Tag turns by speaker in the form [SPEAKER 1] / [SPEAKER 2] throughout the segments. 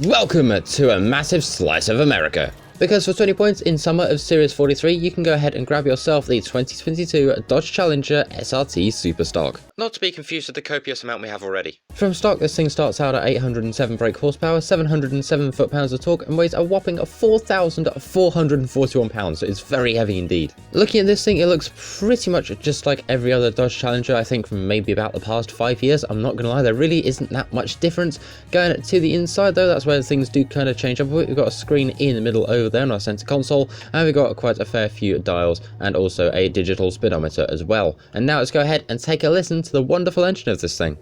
[SPEAKER 1] Welcome to a massive slice of America. Because for 20 points in summer of Series 43, you can go ahead and grab yourself the 2022 Dodge Challenger SRT Superstock. Not to be confused with the copious amount we have already. From stock, this thing starts out at 807 brake horsepower, 707 foot-pounds of torque, and weighs a whopping 4,441 pounds, so it's very heavy indeed. Looking at this thing, it looks pretty much just like every other Dodge Challenger, I think from maybe about the past 5 years. I'm not gonna lie, there really isn't that much difference. Going to the inside though, that's where things do kind of change up. We've got a screen in the middle over there on our center console, and we've got quite a fair few dials and also a digital speedometer as well. And now let's go ahead and take a listen to the wonderful engine of this thing.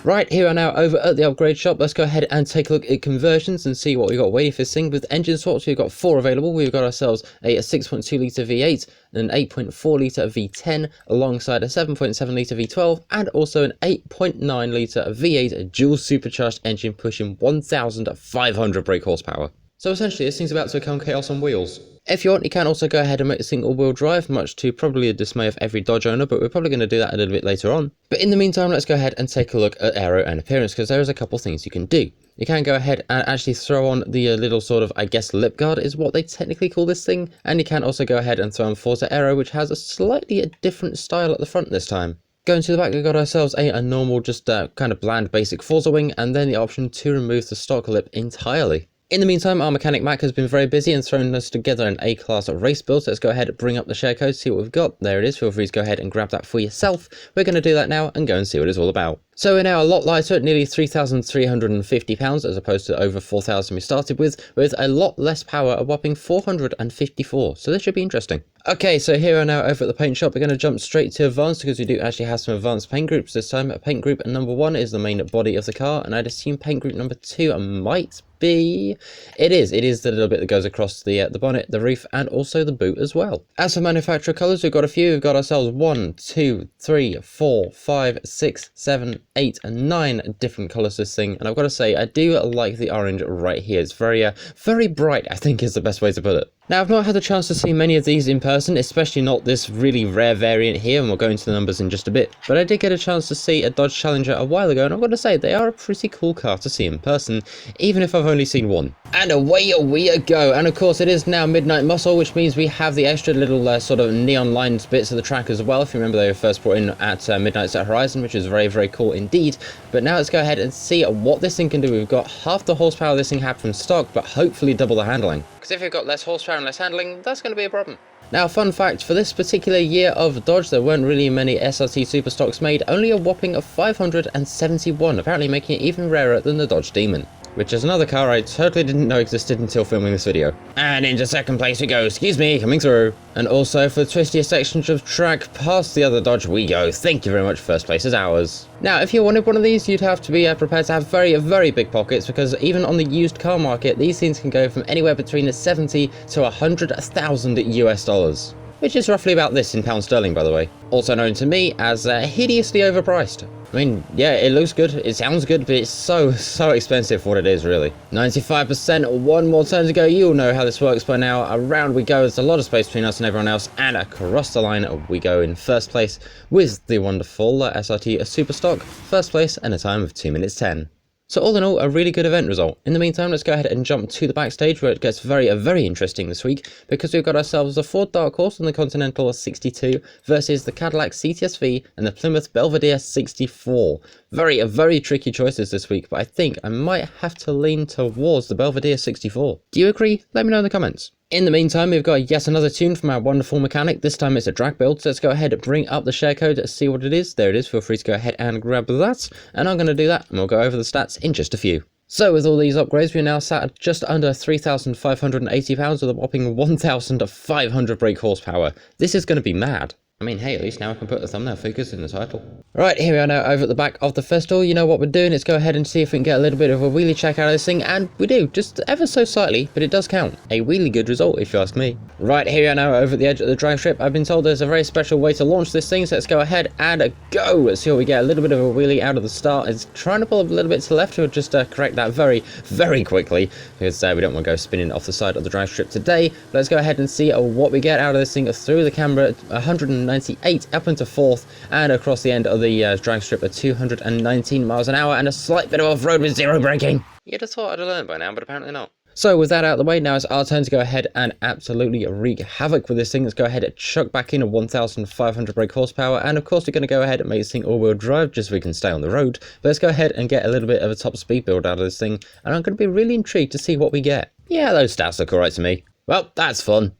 [SPEAKER 1] Right, here we are now over at the upgrade shop. Let's go ahead and take a look at conversions and see what we've got waiting for this thing. With engine swaps, we've got 4 available. We've got ourselves a 6.2 litre V8, an 8.4 litre V10, alongside a 7.7 litre V12, and also an 8.9 litre V8 dual supercharged engine pushing 1,500 brake horsepower. So essentially, this thing's about to become chaos on wheels. If you want, you can also go ahead and make this thing all-wheel drive, much to probably the dismay of every Dodge owner, but we're probably going to do that a little bit later on. But in the meantime, let's go ahead and take a look at aero and appearance, because there is a couple things you can do. You can go ahead and actually throw on the little sort of, I guess, lip guard is what they technically call this thing, and you can also go ahead and throw on Forza Aero, which has a slightly different style at the front this time. Going to the back, we've got ourselves a normal, just kind of bland, basic Forza wing, and then the option to remove the stock lip entirely. In the meantime, our mechanic Mac has been very busy and thrown us together an A-class race build, so let's go ahead and bring up the share code, see what we've got. There it is, feel free to go ahead and grab that for yourself. We're going to do that now and go and see what it's all about. So we're now a lot lighter at nearly 3,350 pounds as opposed to over 4,000 we started with a lot less power, a whopping 454, so this should be interesting. Okay, so here we are now over at the paint shop. We're going to jump straight to advanced because we do actually have some advanced paint groups this time. Paint group number 1 is the main body of the car, and I'd assume paint group number 2 might be... It is the little bit that goes across the bonnet, the roof, and also the boot as well. As for manufacturer colours, we've got a few. We've got ourselves 1, 2, 3, 4, 5, 6, 7, 8 and 9 different colours this thing, and I've got to say I do like the orange right here. It's very bright, I think is the best way to put it. Now, I've not had the chance to see many of these in person, especially not this really rare variant here, and we'll go into the numbers in just a bit, but I did get a chance to see a Dodge Challenger a while ago, and I've got to say they are a pretty cool car to see in person, even if I've only seen one. And away we go, and of course it is now Midnight Muscle, which means we have the extra little sort of neon lined bits of the track as well. If you remember, they were first brought in at Midnight's at Horizon, which is very cool indeed. But now let's go ahead and see what this thing can do. We've got half the horsepower this thing had from stock, but hopefully double the handling. Because if you've got less horsepower and less handling, that's going to be a problem. Now, fun fact, for this particular year of Dodge, there weren't really many SRT Superstocks made, only a whopping of 571, apparently making it even rarer than the Dodge Demon. Which is another car I totally didn't know existed until filming this video. And into second place we go, excuse me, coming through. And also for the twistiest sections of track past the other Dodge we go. Thank you very much, first place is ours. Now, if you wanted one of these, you'd have to be prepared to have very big pockets, because even on the used car market, these things can go from anywhere between 70 to 100,000 US dollars. Which is roughly about this in pound sterling, by the way. Also known to me as hideously overpriced. I mean, yeah, it looks good, it sounds good, but it's so expensive for what it is, really. 95%, one more turn to go. You'll know how this works by now. Around we go, there's a lot of space between us and everyone else, and across the line we go in first place with the wonderful SRT Superstock. First place and a time of 2 minutes 10. So all in all, a really good event result. In the meantime, let's go ahead and jump to the backstage where it gets very interesting this week, because we've got ourselves the Ford Dark Horse and the Continental 62 versus the Cadillac CTS-V and the Plymouth Belvedere 64. Very tricky choices this week, but I think I might have to lean towards the Belvedere 64. Do you agree? Let me know in the comments. In the meantime, we've got yet another tune from our wonderful mechanic. This time it's a drag build, so let's go ahead and bring up the share code to see what it is. There it is, feel free to go ahead and grab that. And I'm going to do that, and we'll go over the stats in just a few. So with all these upgrades, we're now sat at just under 3,580 pounds with a whopping 1,500 brake horsepower. This is going to be mad. I mean, hey, at least now I can put the thumbnail focus in the title. Right, here we are now over at the back of the festival. You know what we're doing. Let's go ahead and see if we can get a little bit of a wheelie check out of this thing. And we do, just ever so slightly, but it does count. A really good result, if you ask me. Right, here we are now over at the edge of the drag strip. I've been told there's a very special way to launch this thing, so let's go ahead and go. Let's see what we get. A little bit of a wheelie out of the start. It's trying to pull up a little bit to the left. We'll just correct that very, very quickly, because we don't want to go spinning off the side of the drag strip today. But let's go ahead and see what we get out of this thing through the camera. 198 up into fourth, and across the end of the drag strip at 219 miles an hour, and a slight bit of off-road with zero braking. You'd have thought I'd have learned by now, but apparently not. So with that out of the way, now it's our turn to go ahead and absolutely wreak havoc with this thing. Let's go ahead and chuck back in a 1,500 brake horsepower, and of course we're going to go ahead and make this thing all-wheel drive just so we can stay on the road. But let's go ahead and get a little bit of a top speed build out of this thing, and I'm going to be really intrigued to see what we get. Yeah, those stats look alright to me. Well, that's fun.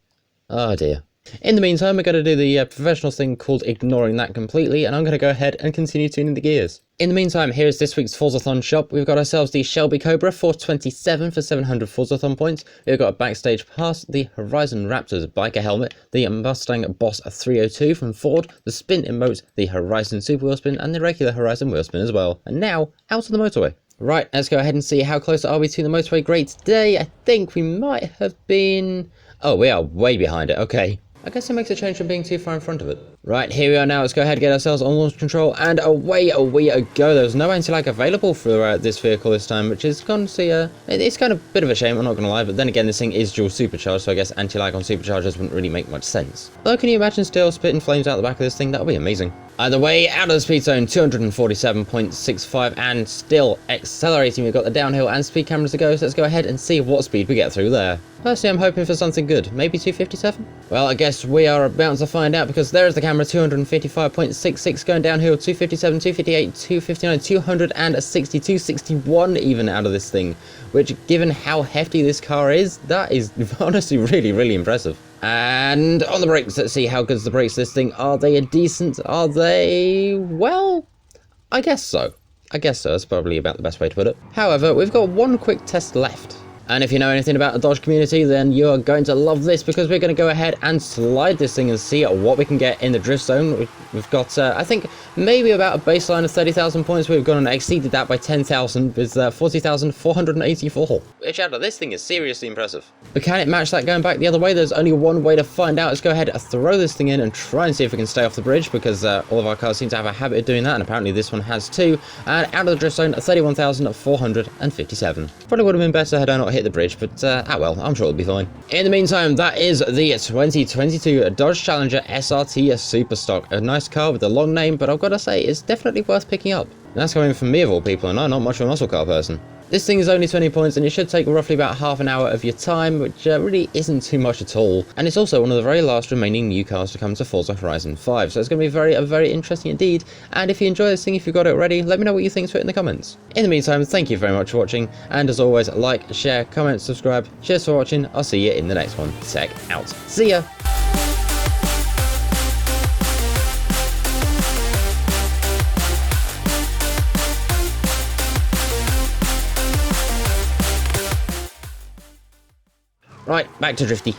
[SPEAKER 1] Oh dear. In the meantime, we're going to do the professional thing called ignoring that completely, and I'm going to go ahead and continue tuning the gears. In the meantime, here is this week's Forzathon shop. We've got ourselves the Shelby Cobra 427 for 700 Forzathon points. We've got a backstage pass, the Horizon Raptors biker helmet, the Mustang Boss 302 from Ford, the spin emote, the Horizon Super Wheel Spin, and the regular Horizon Wheel Spin as well. And now, out on the motorway. Right, let's go ahead and see how close are we to the motorway grade today. I think we might have been... Oh, we are way behind it, okay. I guess it makes a change from being too far in front of it. Right, here we are now. Let's go ahead and get ourselves on launch control, and away we go. There's no anti-lag available for this vehicle this time, which is going to see it's kind of a bit of a shame, I'm not going to lie, but then again, this thing is dual supercharged, so I guess anti-lag on superchargers wouldn't really make much sense. Though, can you imagine still spitting flames out the back of this thing? That would be amazing. Either way, out of the speed zone, 247.65, and still accelerating. We've got the downhill and speed cameras to go, so let's go ahead and see what speed we get through there. Personally, I'm hoping for something good. Maybe 257? Well, I guess we are about to find out, because there is the camera, 255.66, going downhill, 257, 258, 259, 262, 61 even out of this thing. Which, given how hefty this car is, that is honestly really, really impressive. And on the brakes, let's see how good the brakes this thing. Are they decent? Are they... well, I guess so. I guess so. That's probably about the best way to put it. However, we've got one quick test left. And if you know anything about the Dodge community, then you're going to love this, because we're going to go ahead and slide this thing and see what we can get in the drift zone. We've got, I think, maybe about a baseline of 30,000 points. We've gone and exceeded that by 10,000 with 40,484, which out of this thing is seriously impressive. But can it match that going back the other way? There's only one way to find out. Let's go ahead and throw this thing in and try and see if we can stay off the bridge, because all of our cars seem to have a habit of doing that, and apparently this one has too. And out of the drift zone, 31,457. Probably would have been better had I not hit the bridge, but well, I'm sure it'll be fine. In the meantime, that is the 2022 Dodge Challenger SRT Superstock. A nice car with a long name, but I've got to say, it's definitely worth picking up. And that's coming from me of all people, and I'm not much of a muscle car person. This thing is only 20 points, and it should take roughly about half an hour of your time, which really isn't too much at all. And it's also one of the very last remaining new cars to come to Forza Horizon 5, so it's going to be very interesting indeed. And if you enjoy this thing, if you've got it already, let me know what you think to it in the comments. In the meantime, thank you very much for watching, and as always, like, share, comment, subscribe. Cheers for watching. I'll see you in the next one. Tech out. See ya! Right, back to drifty.